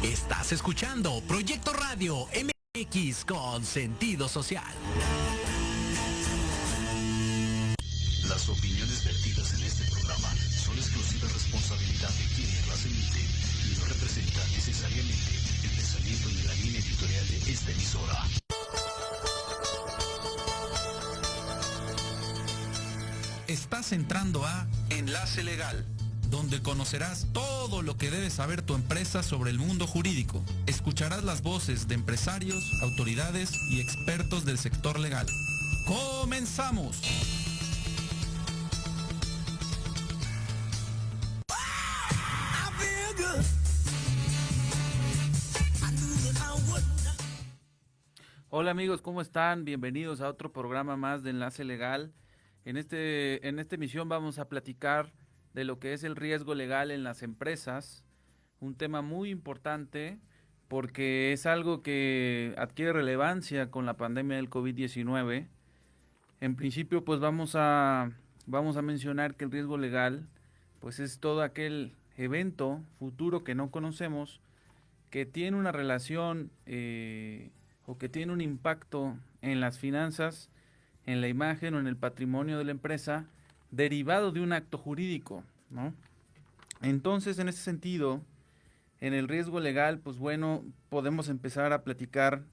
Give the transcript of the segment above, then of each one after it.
Estás escuchando Proyecto Radio MX con sentido social. Las opiniones vertidas en este programa son exclusiva responsabilidad de quienes las emiten y no representan necesariamente el pensamiento ni la línea editorial de esta emisora. Estás entrando a Enlace Legal, donde conocerás todo lo que debe saber tu empresa sobre el mundo jurídico. Escucharás las voces de empresarios, autoridades y expertos del sector legal. ¡Comenzamos! Hola amigos, ¿cómo están? Bienvenidos a otro programa más de Enlace Legal. En esta emisión vamos a platicar de lo que es el riesgo legal en las empresas, un tema muy importante porque es algo que adquiere relevancia con la pandemia del COVID-19. En principio, pues vamos a mencionar que el riesgo legal pues es todo aquel evento futuro que no conocemos, que tiene una relación o que tiene un impacto en las finanzas, en la imagen o en el patrimonio de la empresa, derivado de un acto jurídico, ¿no? Entonces, en ese sentido, en el riesgo legal, pues bueno, podemos empezar a platicar,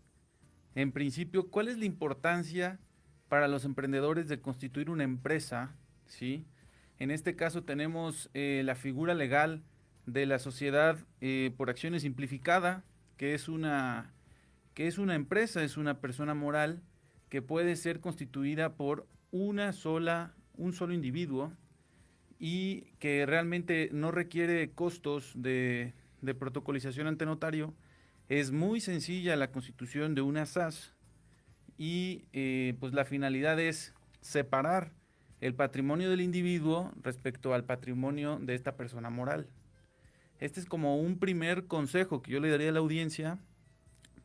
en principio, cuál es la importancia para los emprendedores de constituir una empresa, ¿sí? En este caso tenemos la figura legal de la sociedad por acciones simplificada, que es una empresa, es una persona moral que puede ser constituida por un solo individuo y que realmente no requiere costos de protocolización ante notario. Es muy sencilla la constitución de una SAS y pues la finalidad es separar el patrimonio del individuo respecto al patrimonio de esta persona moral. Este es como un primer consejo que yo le daría a la audiencia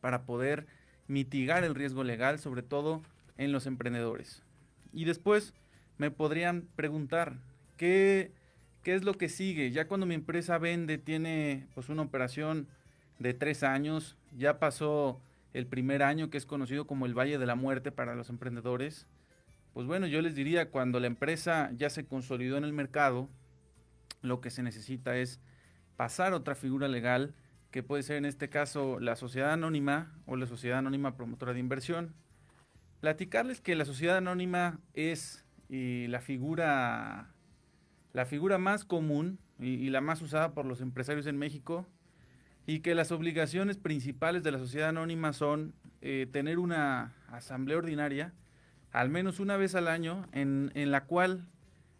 para poder mitigar el riesgo legal, sobre todo en los emprendedores. Y después me podrían preguntar, ¿qué es lo que sigue? Ya cuando mi empresa vende, tiene pues una operación de 3 años, ya pasó el primer año, que es conocido como el Valle de la Muerte para los emprendedores. Pues bueno, yo les diría, cuando la empresa ya se consolidó en el mercado, lo que se necesita es pasar a otra figura legal, que puede ser en este caso la sociedad anónima o la sociedad anónima promotora de inversión. Platicarles que la sociedad anónima es la figura más común y la más usada por los empresarios en México, y que las obligaciones principales de la sociedad anónima son tener una asamblea ordinaria al menos una vez al año en la cual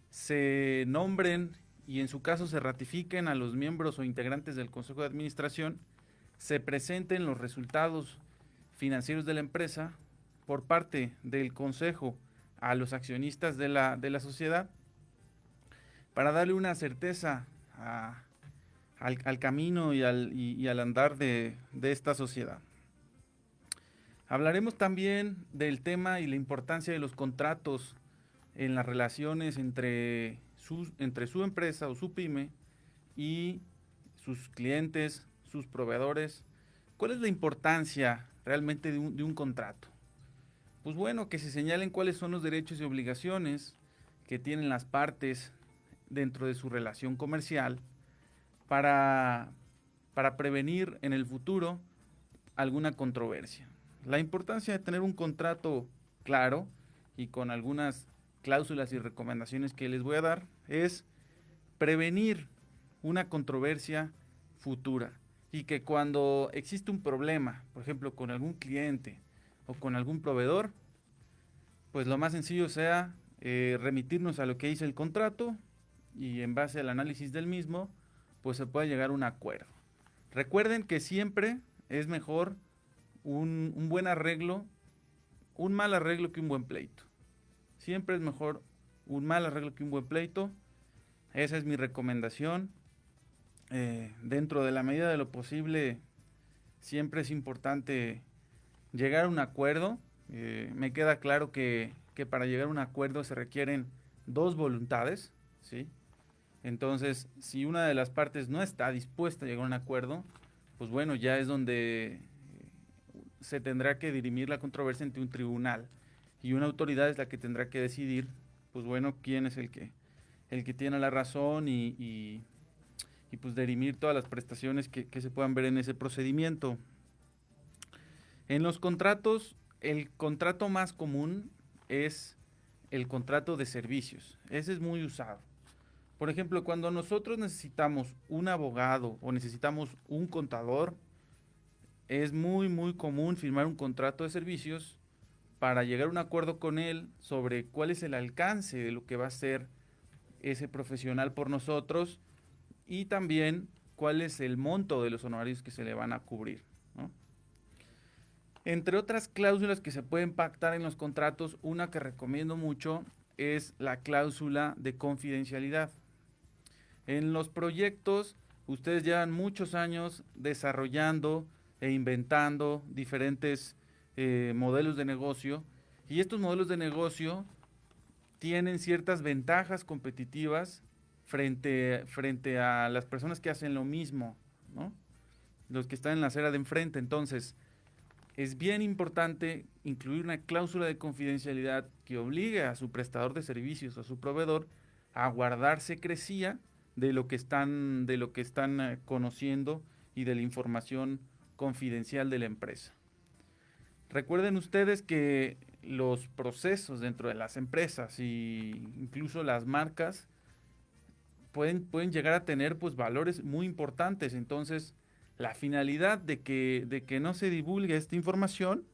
se nombren y en su caso se ratifiquen a los miembros o integrantes del Consejo de Administración, se presenten los resultados financieros de la empresa por parte del Consejo a los accionistas de la sociedad para darle una certeza al camino y al andar de esta sociedad. Hablaremos también del tema y la importancia de los contratos en las relaciones entre su empresa o su pyme y sus clientes, sus proveedores. ¿Cuál es la importancia realmente de un contrato? Pues bueno, que se señalen cuáles son los derechos y obligaciones que tienen las partes dentro de su relación comercial para prevenir en el futuro alguna controversia. La importancia de tener un contrato claro y con algunas cláusulas y recomendaciones que les voy a dar es prevenir una controversia futura y que cuando existe un problema, por ejemplo, con algún cliente o con algún proveedor, pues lo más sencillo sea remitirnos a lo que dice el contrato y en base al análisis del mismo, pues se puede llegar a un acuerdo. Recuerden que siempre es mejor un buen arreglo, un mal arreglo que un buen pleito. Siempre es mejor un mal arreglo que un buen pleito. Esa es mi recomendación. Dentro de la medida de lo posible, siempre es importante llegar a un acuerdo. Me queda claro que para llegar a un acuerdo se requieren dos voluntades, ¿sí? Entonces, si una de las partes no está dispuesta a llegar a un acuerdo, pues bueno, ya es donde se tendrá que dirimir la controversia ante un tribunal y una autoridad es la que tendrá que decidir, pues bueno, quién es el que tiene la razón y pues dirimir todas las prestaciones que se puedan ver en ese procedimiento. En los contratos, el contrato más común es el contrato de servicios. Ese es muy usado. Por ejemplo, cuando nosotros necesitamos un abogado o necesitamos un contador, es muy común firmar un contrato de servicios para llegar a un acuerdo con él sobre cuál es el alcance de lo que va a hacer ese profesional por nosotros y también cuál es el monto de los honorarios que se le van a cubrir, ¿no? Entre otras cláusulas que se pueden pactar en los contratos, una que recomiendo mucho es la cláusula de confidencialidad. En los proyectos, ustedes llevan muchos años desarrollando e inventando diferentes modelos de negocio y estos modelos de negocio tienen ciertas ventajas competitivas frente a las personas que hacen lo mismo, ¿no? Los que están en la acera de enfrente. Entonces, es bien importante incluir una cláusula de confidencialidad que obligue a su prestador de servicios o a su proveedor a guardar secrecía de lo que están conociendo y de la información confidencial de la empresa. Recuerden ustedes que los procesos dentro de las empresas e incluso las marcas pueden llegar a tener pues valores muy importantes. Entonces, la finalidad de que no se divulgue esta información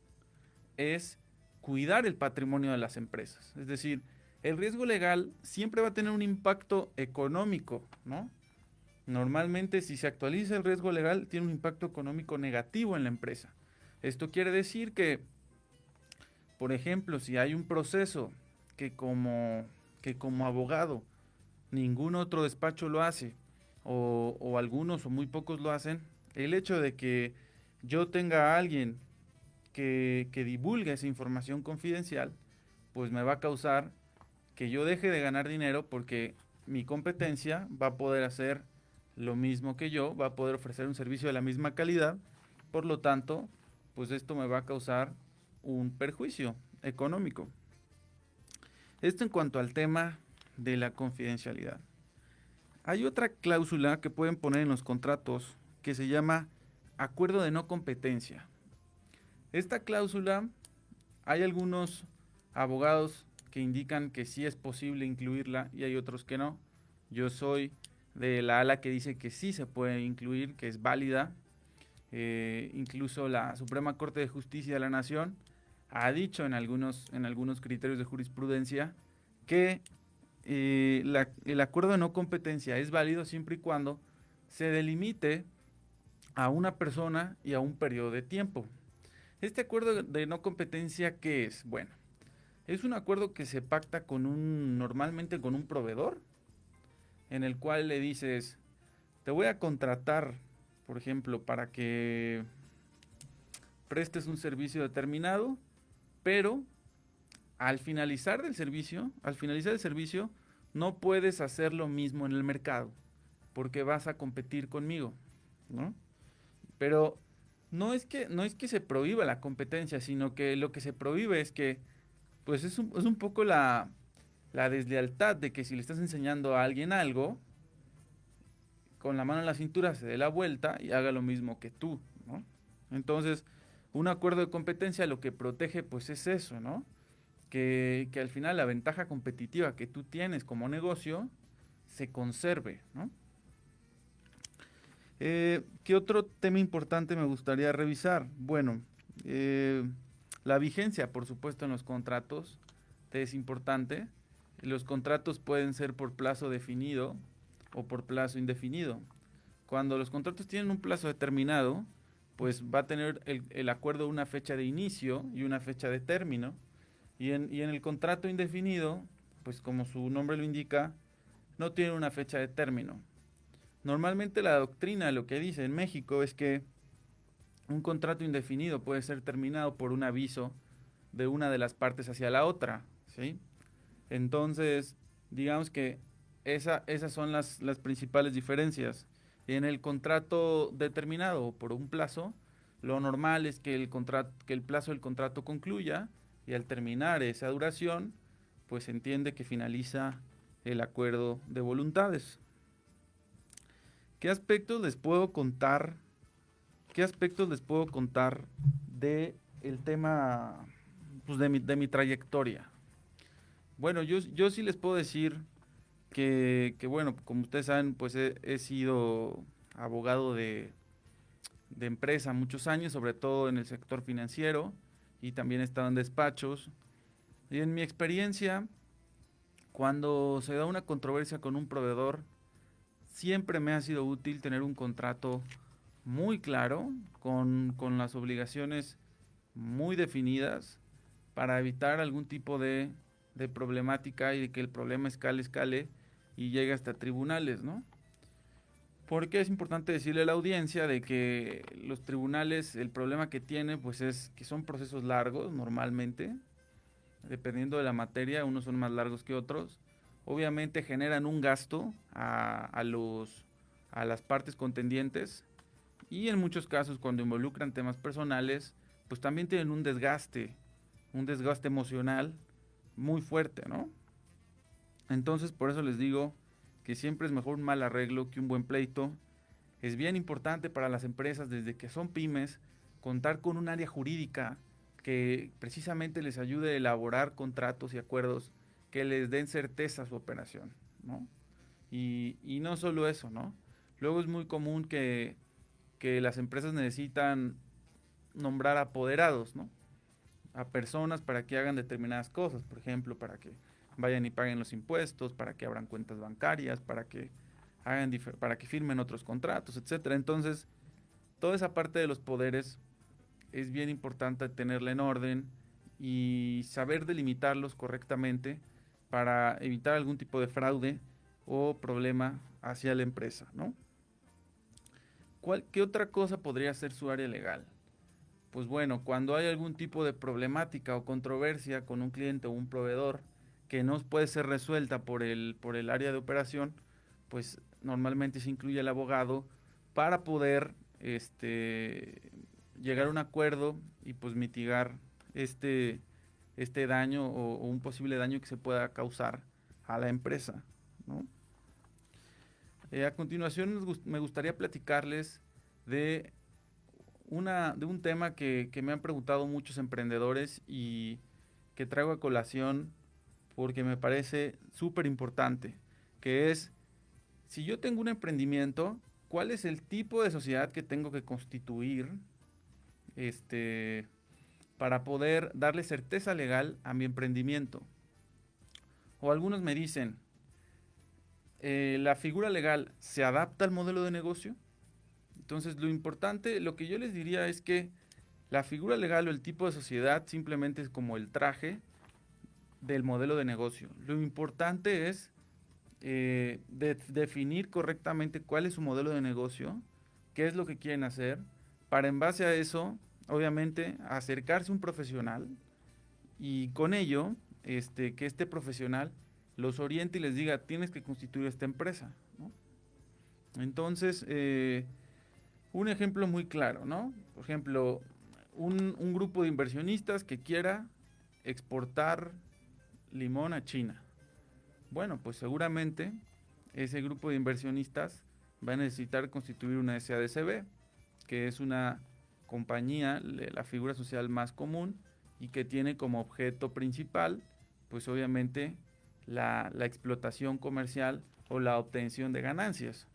es cuidar el patrimonio de las empresas. Es decir, el riesgo legal siempre va a tener un impacto económico, ¿no? Normalmente, si se actualiza el riesgo legal, tiene un impacto económico negativo en la empresa. Esto quiere decir que, por ejemplo, si hay un proceso que como abogado ningún otro despacho lo hace, o algunos o muy pocos lo hacen, el hecho de que yo tenga a alguien que divulgue esa información confidencial, pues me va a causar que yo deje de ganar dinero porque mi competencia va a poder hacer lo mismo que yo, va a poder ofrecer un servicio de la misma calidad, por lo tanto, pues esto me va a causar un perjuicio económico. Esto en cuanto al tema de la confidencialidad. Hay otra cláusula que pueden poner en los contratos que se llama acuerdo de no competencia. Esta cláusula, hay algunos abogados que indican que sí es posible incluirla y hay otros que no. Yo soy de la ala que dice que sí se puede incluir, que es válida. Incluso la Suprema Corte de Justicia de la Nación ha dicho en algunos criterios de jurisprudencia que el acuerdo de no competencia es válido siempre y cuando se delimite a una persona y a un periodo de tiempo. Este acuerdo de no competencia, ¿qué es? Bueno, es un acuerdo que se pacta normalmente con un proveedor, en el cual le dices, te voy a contratar, por ejemplo, para que prestes un servicio determinado, pero al finalizar el servicio, no puedes hacer lo mismo en el mercado, porque vas a competir conmigo, ¿no? Pero no es que se prohíba la competencia, sino que lo que se prohíbe es que, pues es un poco la deslealtad de que si le estás enseñando a alguien algo, con la mano en la cintura se dé la vuelta y haga lo mismo que tú, ¿no? Entonces, un acuerdo de competencia lo que protege, pues es eso, ¿no? Que al final la ventaja competitiva que tú tienes como negocio se conserve, ¿no? ¿Qué otro tema importante me gustaría revisar? Bueno, la vigencia, por supuesto, en los contratos es importante. Los contratos pueden ser por plazo definido o por plazo indefinido. Cuando los contratos tienen un plazo determinado, pues va a tener el acuerdo una fecha de inicio y una fecha de término. Y en el contrato indefinido, pues como su nombre lo indica, no tiene una fecha de término. Normalmente la doctrina lo que dice en México es que un contrato indefinido puede ser terminado por un aviso de una de las partes hacia la otra, ¿sí? Entonces, digamos que esas son las principales diferencias. En el contrato determinado por un plazo, lo normal es que el plazo del contrato concluya y al terminar esa duración, pues se entiende que finaliza el acuerdo de voluntades. ¿Qué aspectos les puedo contar? De el tema, pues de mi trayectoria? Bueno, yo sí les puedo decir que bueno, como ustedes saben, pues he sido abogado de empresa muchos años, sobre todo en el sector financiero, y también he estado en despachos. Y en mi experiencia, cuando se da una controversia con un proveedor, siempre me ha sido útil tener un contrato muy claro, con las obligaciones muy definidas, para evitar algún tipo de problemática y de que el problema escale y llegue hasta tribunales, ¿no? Porque es importante decirle a la audiencia de que los tribunales, el problema que tiene, pues es que son procesos largos normalmente, dependiendo de la materia, unos son más largos que otros. Obviamente generan un gasto a las partes contendientes, y en muchos casos cuando involucran temas personales, pues también tienen un desgaste emocional muy fuerte, ¿no? Entonces, por eso les digo que siempre es mejor un mal arreglo que un buen pleito. Es bien importante para las empresas, desde que son pymes, contar con un área jurídica que precisamente les ayude a elaborar contratos y acuerdos que les den certeza a su operación, ¿no? Y no solo eso, ¿no? Luego es muy común que las empresas necesitan nombrar apoderados, ¿no? A personas para que hagan determinadas cosas, por ejemplo, para que vayan y paguen los impuestos, para que abran cuentas bancarias, para que firmen otros contratos, etcétera. Entonces, toda esa parte de los poderes es bien importante tenerla en orden y saber delimitarlos correctamente para evitar algún tipo de fraude o problema hacia la empresa, ¿no? ¿Qué otra cosa podría ser su área legal? Pues bueno, cuando hay algún tipo de problemática o controversia con un cliente o un proveedor que no puede ser resuelta por el área de operación, pues normalmente se incluye el abogado para poder llegar a un acuerdo y pues mitigar este daño o un posible daño que se pueda causar a la empresa, ¿no? A continuación me gustaría platicarles de un tema que me han preguntado muchos emprendedores y que traigo a colación porque me parece súper importante, que es, si yo tengo un emprendimiento, ¿cuál es el tipo de sociedad que tengo que constituir para poder darle certeza legal a mi emprendimiento? O algunos me dicen, ¿la figura legal se adapta al modelo de negocio? Entonces, lo importante, lo que yo les diría es que la figura legal o el tipo de sociedad simplemente es como el traje del modelo de negocio. Lo importante es definir correctamente cuál es su modelo de negocio, qué es lo que quieren hacer, para en base a eso, obviamente, acercarse a un profesional y con ello, que este profesional los oriente y les diga, tienes que constituir esta empresa, ¿no? Entonces, un ejemplo muy claro, ¿no? Por ejemplo, un grupo de inversionistas que quiera exportar limón a China. Bueno, pues seguramente ese grupo de inversionistas va a necesitar constituir una SADCB, que es una compañía, la figura social más común y que tiene como objeto principal, pues obviamente la explotación comercial o la obtención de ganancias.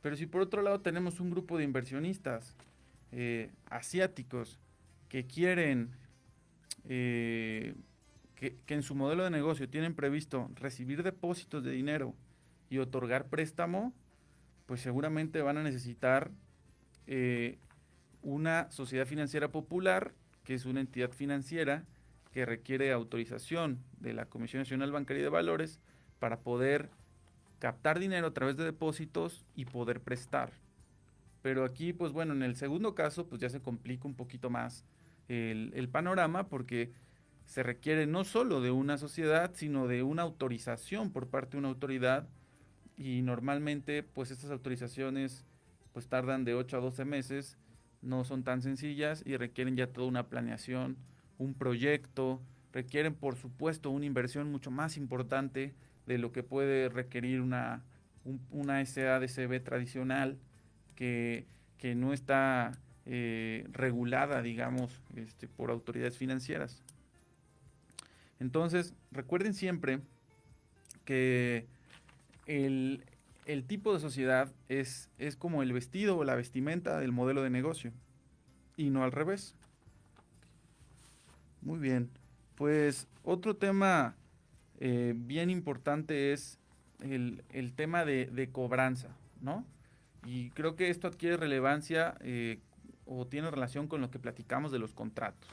Pero si por otro lado tenemos un grupo de inversionistas asiáticos que quieren, que en su modelo de negocio tienen previsto recibir depósitos de dinero y otorgar préstamo, pues seguramente van a necesitar una sociedad financiera popular, que es una entidad financiera que requiere autorización de la Comisión Nacional Bancaria y de Valores para poder captar dinero a través de depósitos y poder prestar. Pero aquí, pues bueno, en el segundo caso, pues ya se complica un poquito más el panorama, porque se requiere no solo de una sociedad, sino de una autorización por parte de una autoridad, y normalmente, pues estas autorizaciones pues tardan de 8 a 12 meses, no son tan sencillas y requieren ya toda una planeación, un proyecto, requieren por supuesto una inversión mucho más importante de lo que puede requerir una SADCB tradicional que no está regulada, digamos, por autoridades financieras. Entonces, recuerden siempre que el tipo de sociedad es como el vestido o la vestimenta del modelo de negocio y no al revés. Muy bien, pues otro tema bien importante es el tema de cobranza, ¿no? Y creo que esto adquiere relevancia o tiene relación con lo que platicamos de los contratos.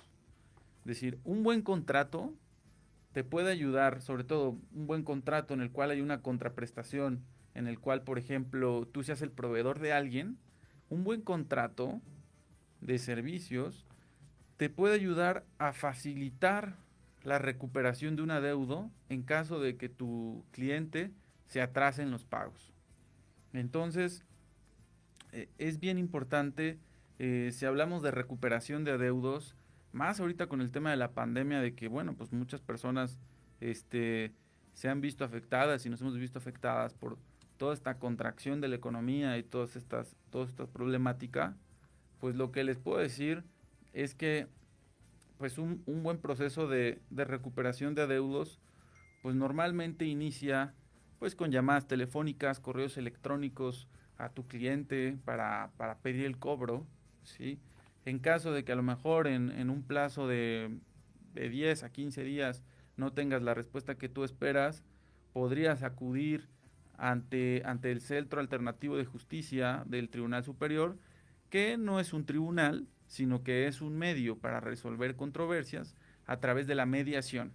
Es decir, un buen contrato te puede ayudar, sobre todo un buen contrato en el cual hay una contraprestación, en el cual, por ejemplo, tú seas el proveedor de alguien. Un buen contrato de servicios te puede ayudar a facilitar la recuperación de un adeudo en caso de que tu cliente se atrase en los pagos. Entonces, es bien importante, si hablamos de recuperación de adeudos, más ahorita con el tema de la pandemia, de que, bueno, pues muchas personas se han visto afectadas y nos hemos visto afectadas por toda esta contracción de la economía y toda esta problemática, pues lo que les puedo decir es que pues un buen proceso de recuperación de adeudos, pues normalmente inicia pues con llamadas telefónicas, correos electrónicos a tu cliente para pedir el cobro, ¿sí? En caso de que a lo mejor en un plazo de 10 a 15 días no tengas la respuesta que tú esperas, podrías acudir ante el Centro Alternativo de Justicia del Tribunal Superior, que no es un tribunal, sino que es un medio para resolver controversias a través de la mediación.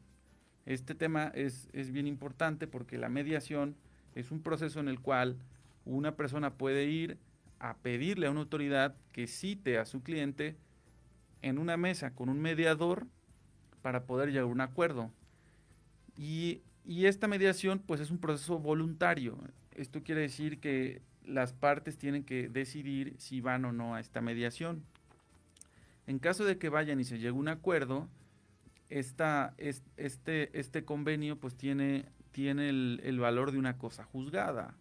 Este tema es bien importante porque la mediación es un proceso en el cual una persona puede ir a pedirle a una autoridad que cite a su cliente en una mesa con un mediador para poder llegar a un acuerdo. Y esta mediación pues es un proceso voluntario. Esto quiere decir que las partes tienen que decidir si van o no a esta mediación. En caso de que vayan y se llegue a un acuerdo, este convenio pues tiene el valor de una cosa juzgada.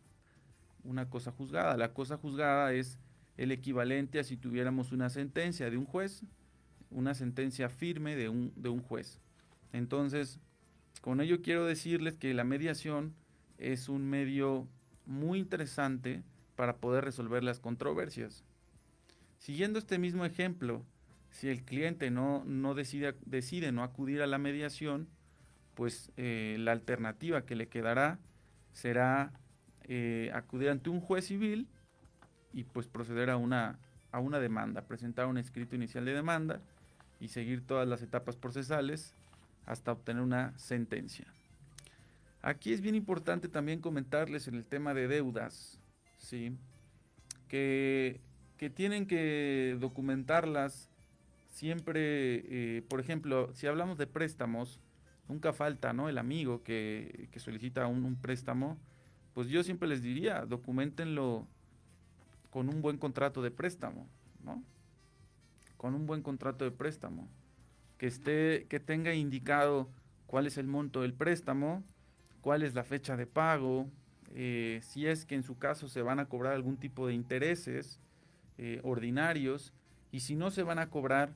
Una cosa juzgada. La cosa juzgada es el equivalente a si tuviéramos una sentencia de un juez, una sentencia firme de un juez. Entonces, con ello quiero decirles que la mediación es un medio muy interesante para poder resolver las controversias. Siguiendo este mismo ejemplo, si el cliente no decide no acudir a la mediación, pues la alternativa que le quedará será acudir ante un juez civil y pues proceder a una demanda, presentar un escrito inicial de demanda y seguir todas las etapas procesales hasta obtener una sentencia. Aquí es bien importante también comentarles en el tema de deudas, ¿sí? que tienen que documentarlas siempre. Por ejemplo, si hablamos de préstamos, nunca falta, ¿no?, el amigo que solicita un préstamo. Pues yo siempre les diría, documentenlo con un buen contrato de préstamo, ¿no? Con un buen contrato de préstamo, que tenga indicado cuál es el monto del préstamo, cuál es la fecha de pago, si es que en su caso se van a cobrar algún tipo de intereses ordinarios, y si no se van a cobrar,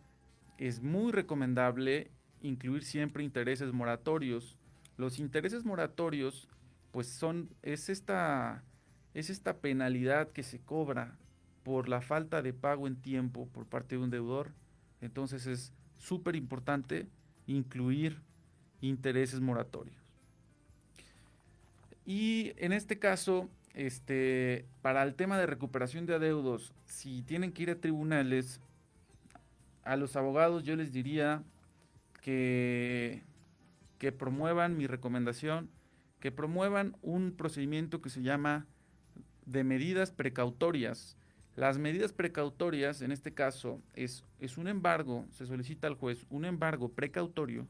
es muy recomendable incluir siempre intereses moratorios. Los intereses moratorios, pues es esta penalidad que se cobra por la falta de pago en tiempo por parte de un deudor. Entonces es súper importante incluir intereses moratorios. Y en este caso, para el tema de recuperación de adeudos, si tienen que ir a tribunales, a los abogados yo les diría que promuevan, mi recomendación, que promuevan un procedimiento que se llama de medidas precautorias. Las medidas precautorias, en este caso, es un embargo, se solicita al juez un embargo precautorio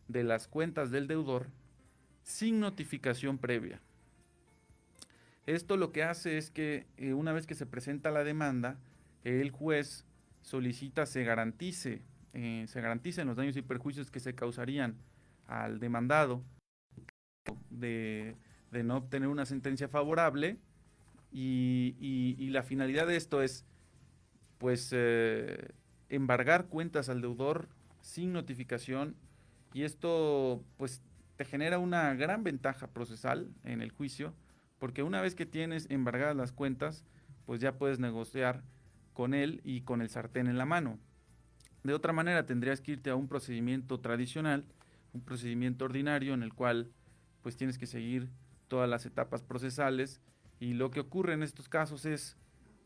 de las cuentas del deudor sin notificación previa. Esto lo que hace es que una vez que se presenta la demanda, el juez solicita se garanticen los daños y perjuicios que se causarían al demandado de no obtener una sentencia favorable, y la finalidad de esto es pues embargar cuentas al deudor sin notificación, y esto pues te genera una gran ventaja procesal en el juicio, porque una vez que tienes embargadas las cuentas, pues ya puedes negociar con él y con el sartén en la mano. De otra manera tendrías que irte a un procedimiento tradicional, un procedimiento ordinario en el cual pues tienes que seguir todas las etapas procesales, y lo que ocurre en estos casos es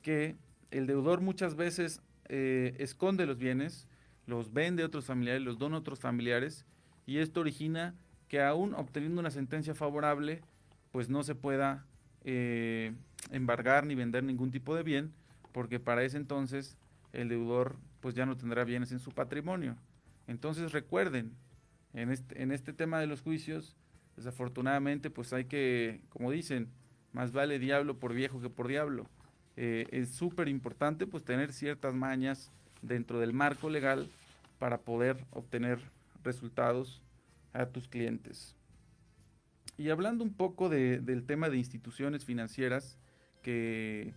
que el deudor muchas veces esconde los bienes, los vende a otros familiares, los dona a otros familiares, y esto origina que aún obteniendo una sentencia favorable, pues no se pueda embargar ni vender ningún tipo de bien, porque para ese entonces el deudor pues ya no tendrá bienes en su patrimonio. Entonces recuerden, en este tema de los juicios, desafortunadamente pues hay que, como dicen, más vale diablo por viejo que por diablo. Es súper importante pues tener ciertas mañas dentro del marco legal para poder obtener resultados a tus clientes. Y hablando un poco del tema de instituciones financieras que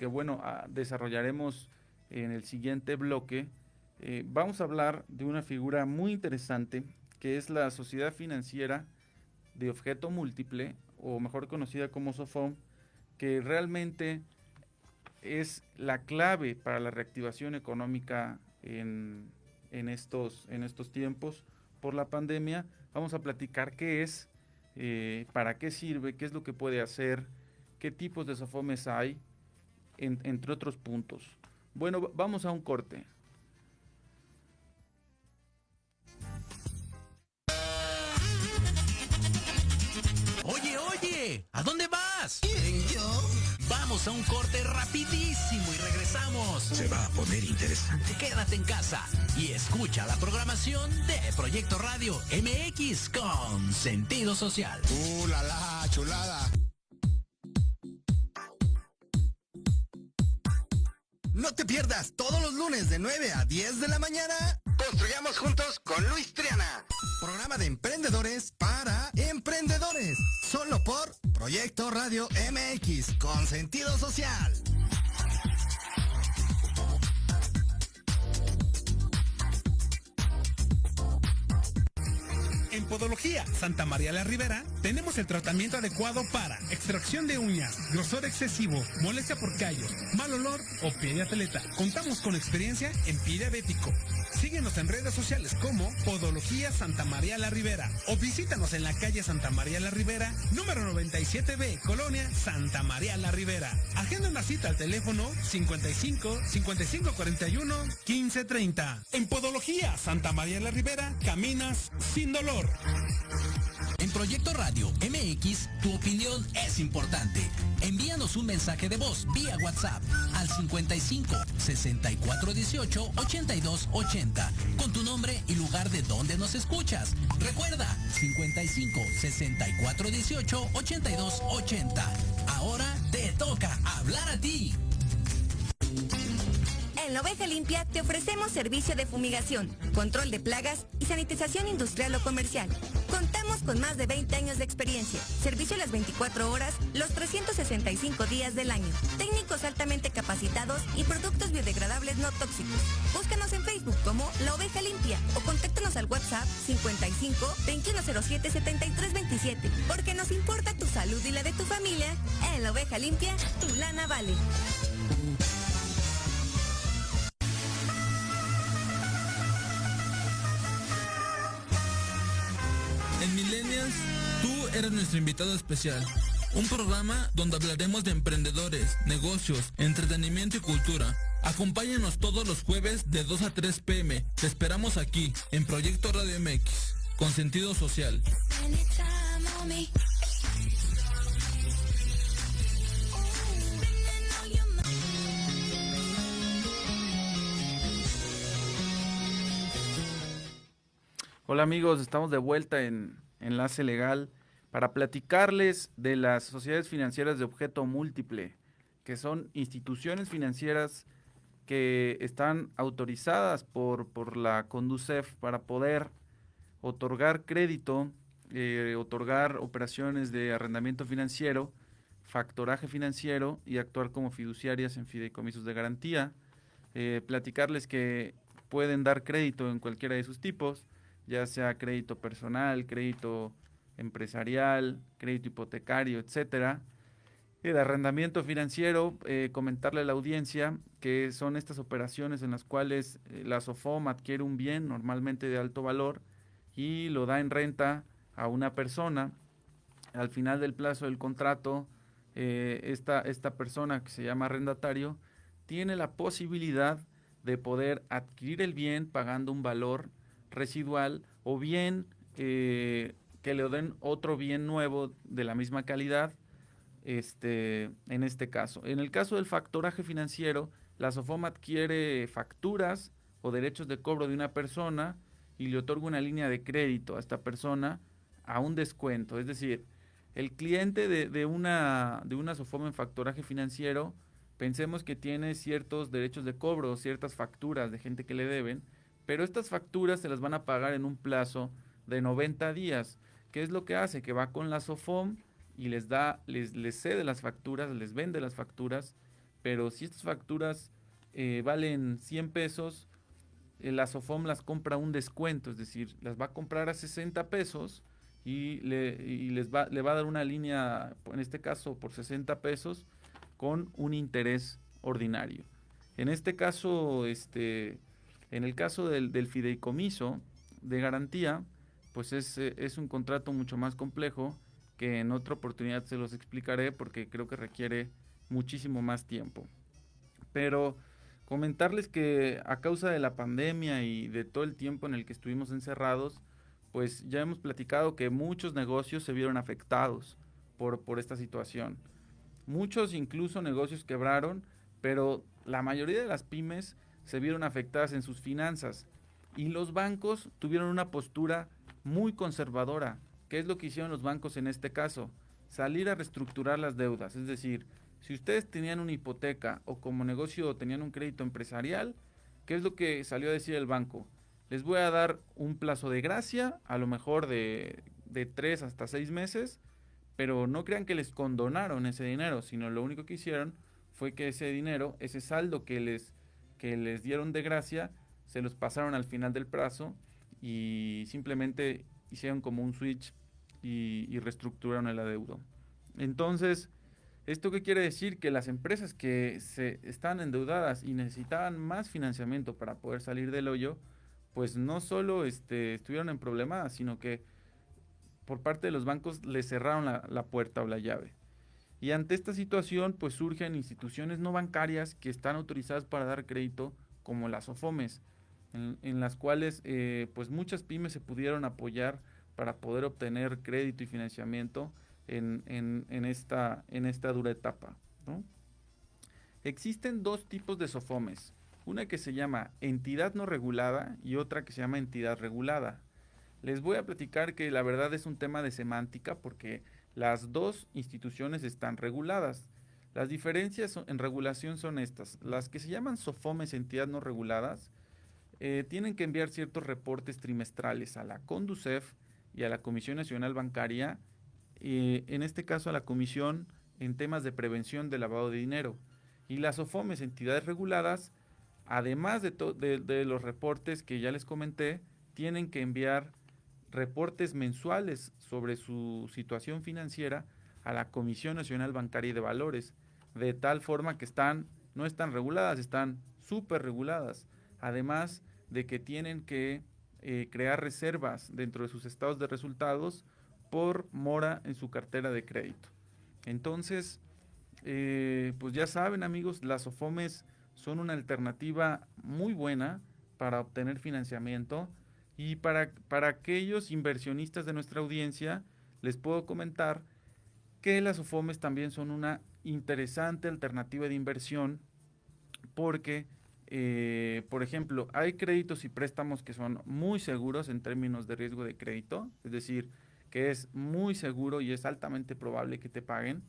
bueno, desarrollaremos en el siguiente bloque, vamos a hablar de una figura muy interesante que es la Sociedad Financiera de Objeto Múltiple, o mejor conocida como SOFOM, que realmente es la clave para la reactivación económica en estos tiempos por la pandemia. Vamos a platicar qué es, para qué sirve, qué es lo que puede hacer, qué tipos de SOFOMes hay, entre otros puntos. Bueno, vamos a un corte. Oye, ¿a dónde vas? ¿Quién, yo? Vamos a un corte rapidísimo y regresamos. Se va a poner interesante. Quédate en casa y escucha la programación de Proyecto Radio MX con sentido social. La la, chulada. No te pierdas todos los lunes de 9 a 10 de la mañana. Construyamos juntos con Luis Triana. Programa de emprendedores para emprendedores. Solo por Proyecto Radio MX con sentido social. En Podología Santa María la Ribera tenemos el tratamiento adecuado para extracción de uñas, grosor excesivo, molestia por callos, mal olor o pie de atleta. Contamos con experiencia en pie diabético. Síguenos en redes sociales como Podología Santa María la Ribera o visítanos en la calle Santa María la Ribera, número 97B, Colonia Santa María la Ribera. Agenda una cita al teléfono 55 55 41 15 30. En Podología Santa María la Ribera caminas sin dolor. En Proyecto Radio MX, tu opinión es importante. Envíanos un mensaje de voz vía WhatsApp al 55 64 18 82 80 con tu nombre y lugar de donde nos escuchas. Recuerda, 55 64 18 82 80. Ahora te toca hablar a ti. En La Oveja Limpia te ofrecemos servicio de fumigación, control de plagas y sanitización industrial o comercial. Contamos con más de 20 años de experiencia, servicio las 24 horas, los 365 días del año, técnicos altamente capacitados y productos biodegradables no tóxicos. Búscanos en Facebook como La Oveja Limpia o contáctanos al WhatsApp 55 2107 7327, porque nos importa tu salud y la de tu familia. En La Oveja Limpia, tu lana vale. En Millennials, tú eres nuestro invitado especial. Un programa donde hablaremos de emprendedores, negocios, entretenimiento y cultura. Acompáñanos todos los jueves de 2 a 3 p.m. Te esperamos aquí, en Proyecto Radio MX, con sentido social. Hola amigos, estamos de vuelta en Enlace Legal para platicarles de las sociedades financieras de objeto múltiple, que son instituciones financieras que están autorizadas por la Conducef para poder otorgar crédito, otorgar operaciones de arrendamiento financiero, factoraje financiero y actuar como fiduciarias en fideicomisos de garantía. Platicarles que pueden dar crédito en cualquiera de sus tipos, ya sea crédito personal, crédito empresarial, crédito hipotecario, etcétera. El arrendamiento financiero, comentarle a la audiencia que son estas operaciones en las cuales la SOFOM adquiere un bien normalmente de alto valor y lo da en renta a una persona. Al final del plazo del contrato, esta persona que se llama arrendatario tiene la posibilidad de poder adquirir el bien pagando un valor residual o bien que le den otro bien nuevo de la misma calidad, en este caso. En el caso del factoraje financiero, la SOFOM adquiere facturas o derechos de cobro de una persona y le otorga una línea de crédito a esta persona a un descuento. Es decir, el cliente de una SOFOM en factoraje financiero, pensemos que tiene ciertos derechos de cobro, ciertas facturas de gente que le deben, pero estas facturas se las van a pagar en un plazo de 90 días. ¿Qué es lo que hace? Que va con la SOFOM y les cede las facturas, les vende las facturas, pero si estas facturas valen 100 pesos, la SOFOM las compra a un descuento, es decir, las va a comprar a 60 pesos y le va a dar una línea, en este caso por 60 pesos, con un interés ordinario. En este caso, en el caso del fideicomiso de garantía, pues es un contrato mucho más complejo que en otra oportunidad se los explicaré porque creo que requiere muchísimo más tiempo. Pero comentarles que a causa de la pandemia y de todo el tiempo en el que estuvimos encerrados, pues ya hemos platicado que muchos negocios se vieron afectados por esta situación. Muchos incluso negocios quebraron, pero la mayoría de las pymes se vieron afectadas en sus finanzas y los bancos tuvieron una postura muy conservadora. ¿Qué es lo que hicieron los bancos en este caso? Salir a reestructurar las deudas, es decir, si ustedes tenían una hipoteca o como negocio tenían un crédito empresarial, ¿qué es lo que salió a decir el banco? Les voy a dar un plazo de gracia, a lo mejor de 3 hasta 6 meses, pero no crean que les condonaron ese dinero, sino lo único que hicieron fue que ese dinero, ese saldo que les dieron de gracia, se los pasaron al final del plazo y simplemente hicieron como un switch y reestructuraron el adeudo. Entonces, ¿esto qué quiere decir? Que las empresas que se están endeudadas y necesitaban más financiamiento para poder salir del hoyo, pues no solo estuvieron en problemas, sino que por parte de los bancos les cerraron la puerta o la llave. Y ante esta situación, pues surgen instituciones no bancarias que están autorizadas para dar crédito, como las SOFOMES, en las cuales pues muchas pymes se pudieron apoyar para poder obtener crédito y financiamiento en esta dura etapa, ¿no? Existen dos tipos de SOFOMES, una que se llama entidad no regulada y otra que se llama entidad regulada. Les voy a platicar que la verdad es un tema de semántica porque las dos instituciones están reguladas. Las diferencias en regulación son estas. Las que se llaman SOFOMES, entidad no reguladas, tienen que enviar ciertos reportes trimestrales a la CONDUCEF y a la Comisión Nacional Bancaria, en este caso a la Comisión en temas de prevención del lavado de dinero. Y las SOFOMES, entidades reguladas, además de los reportes que ya les comenté, tienen que enviar reportes mensuales sobre su situación financiera a la Comisión Nacional Bancaria y de Valores, de tal forma que no están reguladas, están súper reguladas. Además de que tienen que crear reservas dentro de sus estados de resultados por mora en su cartera de crédito. Entonces, pues ya saben, amigos, las SOFOMES son una alternativa muy buena para obtener financiamiento. Y para aquellos inversionistas de nuestra audiencia, les puedo comentar que las SOFOMES también son una interesante alternativa de inversión porque, por ejemplo, hay créditos y préstamos que son muy seguros en términos de riesgo de crédito, es decir, que es muy seguro y es altamente probable que te paguen.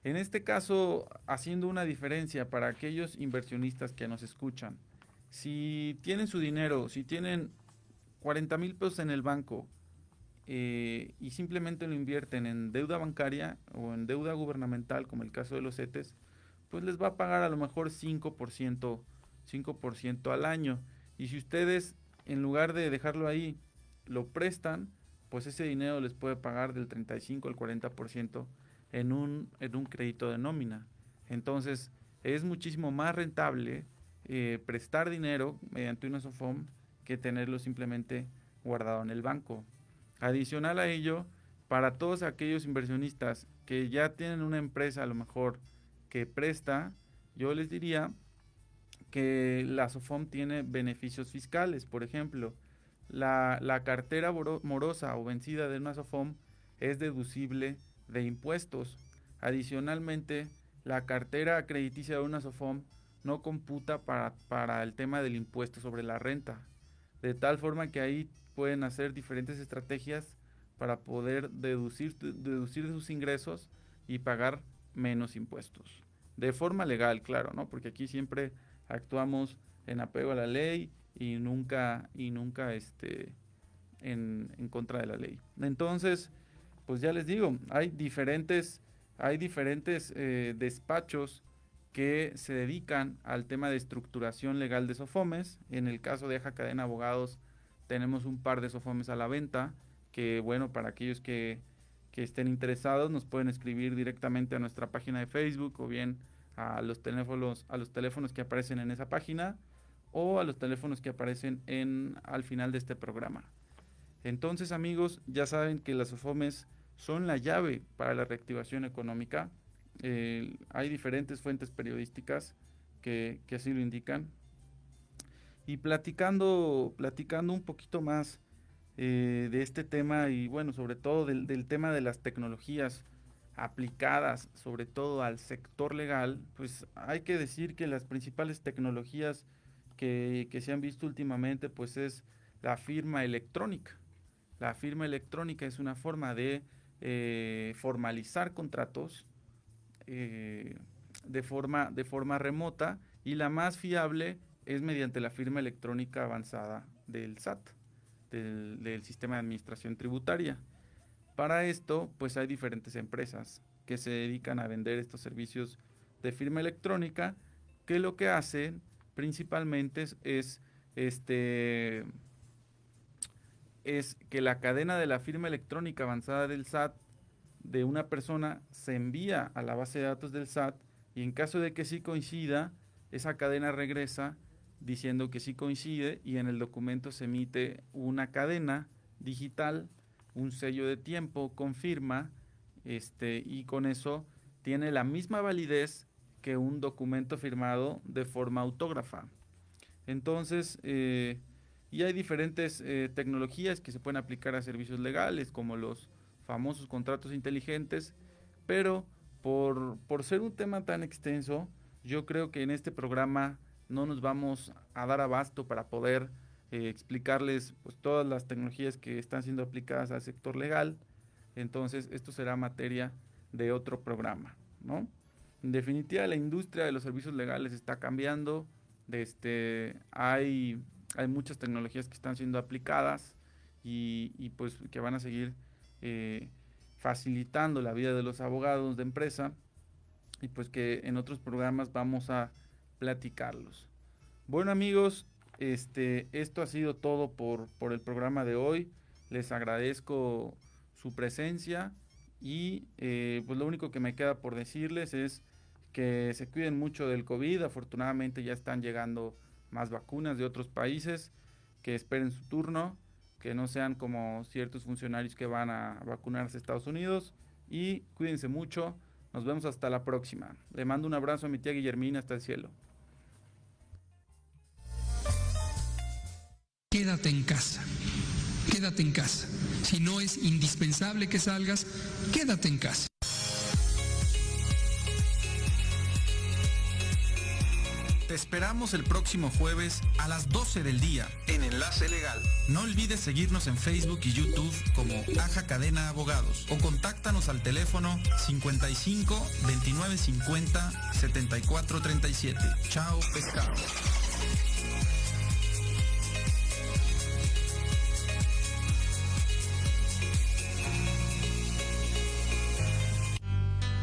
En este caso, haciendo una diferencia para aquellos inversionistas que nos escuchan, si tienen su dinero, si tienen 40,000 pesos en el banco y simplemente lo invierten en deuda bancaria o en deuda gubernamental, como el caso de los CETES, pues les va a pagar a lo mejor 5% al año. Y si ustedes, en lugar de dejarlo ahí, lo prestan, pues ese dinero les puede pagar del 35 al 40% en un crédito de nómina. Entonces, es muchísimo más rentable prestar dinero mediante una SOFOM que tenerlo simplemente guardado en el banco. Adicional a ello, para todos aquellos inversionistas que ya tienen una empresa a lo mejor que presta, yo les diría que la SOFOM tiene beneficios fiscales. Por ejemplo, la cartera morosa o vencida de una SOFOM es deducible de impuestos. Adicionalmente, la cartera crediticia de una SOFOM no computa para el tema del impuesto sobre la renta. De tal forma que ahí pueden hacer diferentes estrategias para poder deducir de sus ingresos y pagar menos impuestos. De forma legal, claro, ¿no? Porque aquí siempre actuamos en apego a la ley y nunca en contra de la ley. Entonces, pues ya les digo, hay diferentes despachos que se dedican al tema de estructuración legal de SOFOMES. En el caso de Aja Cadena Abogados tenemos un par de SOFOMES a la venta, que bueno, para aquellos que estén interesados nos pueden escribir directamente a nuestra página de Facebook o bien a los teléfonos que aparecen en esa página o a los teléfonos que aparecen al final de este programa. Entonces, amigos, ya saben que las SOFOMES son la llave para la reactivación económica. Hay diferentes fuentes periodísticas que así lo indican. Y platicando un poquito más de este tema y bueno, sobre todo del tema de las tecnologías aplicadas sobre todo al sector legal, pues hay que decir que las principales tecnologías que se han visto últimamente pues es la firma electrónica. La firma electrónica es una forma de formalizar contratos de forma remota, y la más fiable es mediante la firma electrónica avanzada del SAT, del Sistema de Administración Tributaria. Para esto, pues hay diferentes empresas que se dedican a vender estos servicios de firma electrónica, que lo que hacen principalmente es es que la cadena de la firma electrónica avanzada del SAT de una persona se envía a la base de datos del SAT y en caso de que sí coincida, esa cadena regresa diciendo que sí coincide y en el documento se emite una cadena digital, un sello de tiempo con firma, y con eso tiene la misma validez que un documento firmado de forma autógrafa. Entonces, y hay diferentes tecnologías que se pueden aplicar a servicios legales, como los famosos contratos inteligentes, pero por ser un tema tan extenso, yo creo que en este programa no nos vamos a dar abasto para poder explicarles pues, todas las tecnologías que están siendo aplicadas al sector legal. Entonces, esto será materia de otro programa, ¿no? En definitiva, la industria de los servicios legales está cambiando. Hay muchas tecnologías que están siendo aplicadas y pues que van a seguir facilitando la vida de los abogados de empresa y pues que en otros programas vamos a platicarlos. Bueno, amigos, esto ha sido todo por el programa de hoy. Les agradezco su presencia y pues lo único que me queda por decirles es que se cuiden mucho del COVID. Afortunadamente ya están llegando más vacunas de otros países, que esperen su turno, que no sean como ciertos funcionarios que van a vacunarse a Estados Unidos, y cuídense mucho. Nos vemos hasta la próxima. Le mando un abrazo a mi tía Guillermina hasta el cielo. Quédate en casa. Quédate en casa. Si no es indispensable que salgas, quédate en casa. Te esperamos el próximo jueves a las 12 del día en Enlace Legal. No olvides seguirnos en Facebook y YouTube como Aja Cadena Abogados o contáctanos al teléfono 55 29 50 74 37. Chao, pescado.